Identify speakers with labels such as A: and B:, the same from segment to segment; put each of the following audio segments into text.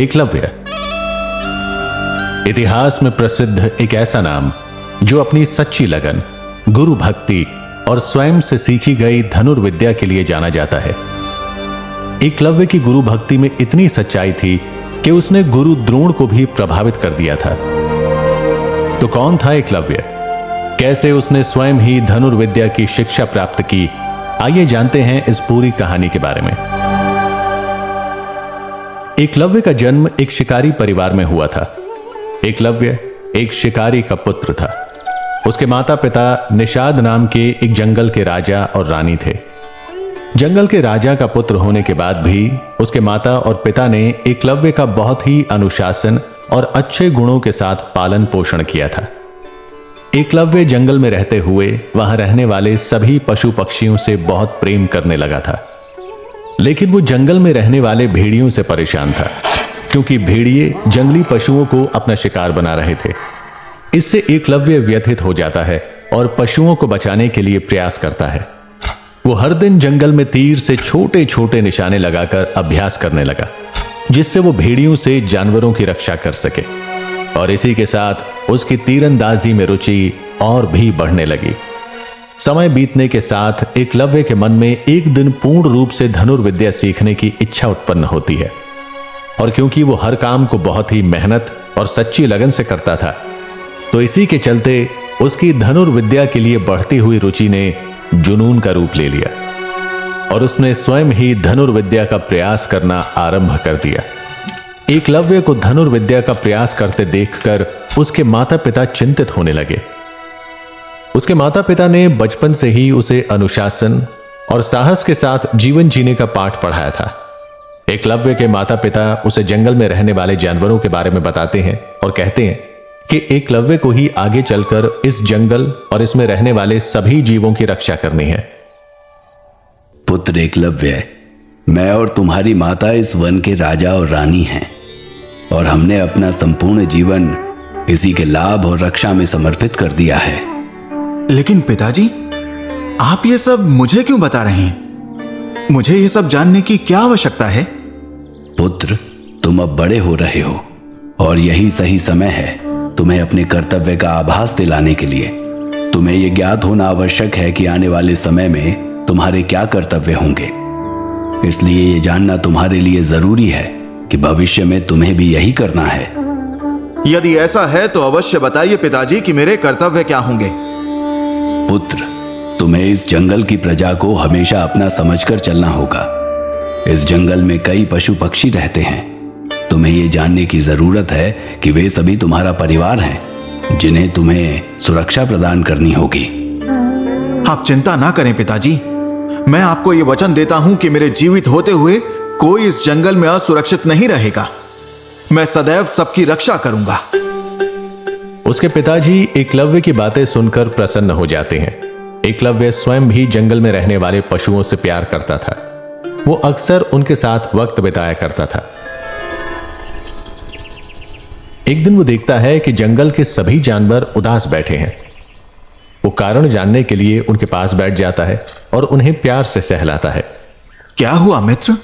A: एकलव्य। इतिहास में प्रसिद्ध एक ऐसा नाम जो अपनी सच्ची लगन, गुरु भक्ति और स्वयं से सीखी गई धनुर्विद्या के लिए जाना जाता है। एकलव्य की गुरु भक्ति में इतनी सच्चाई थी कि उसने गुरु द्रोण को भी प्रभावित कर दिया था। तो कौन था एकलव्य? कैसे उसने स्वयं ही धनुर्विद्या की शिक्षा प्राप्त की? आइए जानते हैं इस पूरी कहानी के बारे में। एकलव्य का जन्म एक शिकारी परिवार में हुआ था। एकलव्य एक शिकारी का पुत्र था। उसके माता पिता निषाद नाम के एक जंगल के राजा और रानी थे। जंगल के राजा का पुत्र होने के बाद भी उसके माता और पिता ने एकलव्य का बहुत ही अनुशासन और अच्छे गुणों के साथ पालन पोषण किया था। एकलव्य जंगल में रहते हुए वहां रहने वाले सभी पशु पक्षियों से बहुत प्रेम करने लगा था। लेकिन वो जंगल में रहने वाले भेड़ियों से परेशान था, क्योंकि भेड़िए जंगली पशुओं को अपना शिकार बना रहे थे। इससे एकलव्य व्यथित हो जाता है और पशुओं को बचाने के लिए प्रयास करता है। वो हर दिन जंगल में तीर से छोटे छोटे निशाने लगाकर अभ्यास करने लगा, जिससे वो भेड़ियों से जानवरों की रक्षा कर सके। और इसी के साथ उसकी तीरंदाजी में रुचि और भी बढ़ने लगी। समय बीतने के साथ एकलव्य के मन में एक दिन पूर्ण रूप से धनुर्विद्या सीखने की इच्छा उत्पन्न होती है। और क्योंकि वो हर काम को बहुत ही मेहनत और सच्ची लगन से करता था, तो इसी के चलते उसकी धनुर्विद्या के लिए बढ़ती हुई रुचि ने जुनून का रूप ले लिया और उसने स्वयं ही धनुर्विद्या का प्रयास करना आरंभ कर दिया। एकलव्य को धनुर्विद्या का प्रयास करते देखकर उसके माता पिता चिंतित होने लगे। उसके माता पिता ने बचपन से ही उसे अनुशासन और साहस के साथ जीवन जीने का पाठ पढ़ाया था। एकलव्य के माता पिता उसे जंगल में रहने वाले जानवरों के बारे में बताते हैं और कहते हैं कि एकलव्य को ही आगे चलकर इस जंगल और इसमें रहने वाले सभी जीवों की रक्षा करनी है।
B: पुत्र एकलव्य, मैं और तुम्हारी माता इस वन के राजा और रानी हैं और हमने अपना संपूर्ण जीवन इसी के लाभ और रक्षा में समर्पित कर दिया है।
C: लेकिन पिताजी, आप ये सब मुझे क्यों बता रहे हैं? मुझे ये सब जानने की क्या आवश्यकता है?
B: पुत्र, तुम अब बड़े हो रहे हो और यही सही समय है तुम्हें अपने कर्तव्य का आभास दिलाने के लिए। तुम्हें यह ज्ञात होना आवश्यक है कि आने वाले समय में तुम्हारे क्या कर्तव्य होंगे। इसलिए यह जानना तुम्हारे लिए जरूरी है कि भविष्य में तुम्हें भी यही करना है।
C: यदि ऐसा है तो अवश्य बताइए पिताजी कि मेरे कर्तव्य क्या होंगे।
B: पुत्र, तुम्हें इस जंगल की प्रजा को हमेशा अपना समझकर चलना होगा। इस जंगल में कई पशु पक्षी रहते हैं। तुम्हें यह जानने की जरूरत है कि वे सभी तुम्हारा परिवार हैं, जिन्हें तुम्हें सुरक्षा प्रदान करनी होगी।
C: आप चिंता ना करें पिताजी, मैं आपको यह वचन देता हूं कि मेरे जीवित होते हुए कोई इस जंगल में असुरक्षित नहीं रहेगा। मैं सदैव सबकी रक्षा करूंगा।
A: उसके पिताजी एकलव्य की बातें सुनकर प्रसन्न हो जाते हैं। एकलव्य स्वयं भी जंगल में रहने वाले पशुओं से प्यार करता था। वो अक्सर उनके साथ वक्त बिताया करता था। एक दिन वो देखता है कि जंगल के सभी जानवर उदास बैठे हैं। वो कारण जानने के लिए उनके पास बैठ जाता है और उन्हें प्यार से सहलाता है।
C: क्या हुआ मित्र?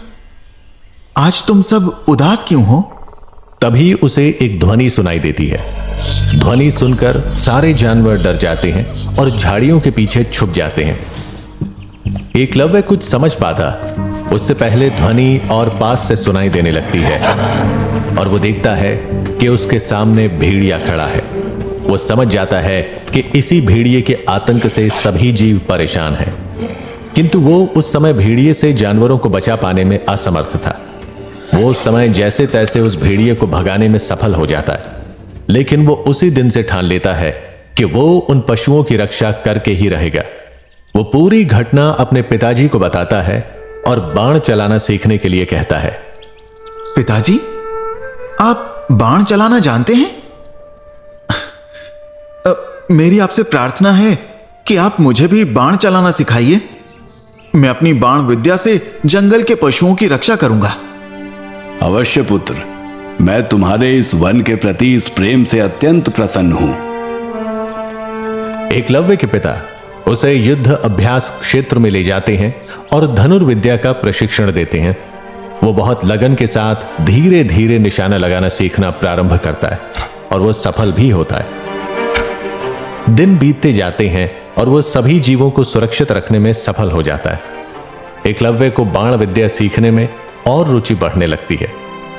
C: आज तुम सब उदास क्यों हो?
A: तभी उसे एक ध्वनि सुनाई देती है। ध्वनि सुनकर सारे जानवर डर जाते हैं और झाड़ियों के पीछे छुप जाते हैं। एकलव्य कुछ समझ पाता उससे पहले ध्वनि और पास से सुनाई देने लगती है और वो देखता है कि उसके सामने भेड़िया खड़ा है। वो समझ जाता है कि इसी भेड़िए के आतंक से सभी जीव परेशान हैं, किंतु वो उस समय भेड़िए से जानवरों को बचा पाने में असमर्थ था। वो उस समय जैसे तैसे उस भेड़िए को भगाने में सफल हो जाता है, लेकिन वो उसी दिन से ठान लेता है कि वो उन पशुओं की रक्षा करके ही रहेगा। वो पूरी घटना अपने पिताजी को बताता है और बाण चलाना सीखने के लिए कहता है।
C: पिताजी, आप बाण चलाना जानते हैं? मेरी आपसे प्रार्थना है कि आप मुझे भी बाण चलाना सिखाइए। मैं अपनी बाण विद्या से जंगल के पशुओं की रक्षा करूंगा।
B: अवश्य पुत्र, मैं तुम्हारे इस वन के प्रति इस प्रेम से अत्यंत प्रसन्न हूं।
A: एकलव्य के पिता उसे युद्ध अभ्यास क्षेत्र में ले जाते हैं और धनुर्विद्या का प्रशिक्षण देते हैं। वो बहुत लगन के साथ धीरे धीरे निशाना लगाना सीखना प्रारंभ करता है और वो सफल भी होता है। दिन बीतते जाते हैं और वो सभी जीवों को सुरक्षित रखने में सफल हो जाता है। एकलव्य को बाण विद्या सीखने में और रुचि बढ़ने लगती है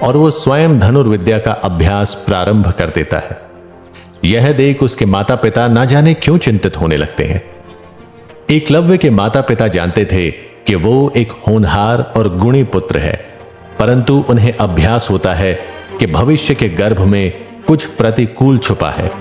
A: और वो स्वयं धनुर्विद्या का अभ्यास प्रारंभ कर देता है। यह देख उसके माता पिता ना जाने क्यों चिंतित होने लगते हैं। एकलव्य के माता पिता जानते थे कि वो एक होनहार और गुणी पुत्र है, परंतु उन्हें अभ्यास होता है कि भविष्य के गर्भ में कुछ प्रतिकूल छुपा है।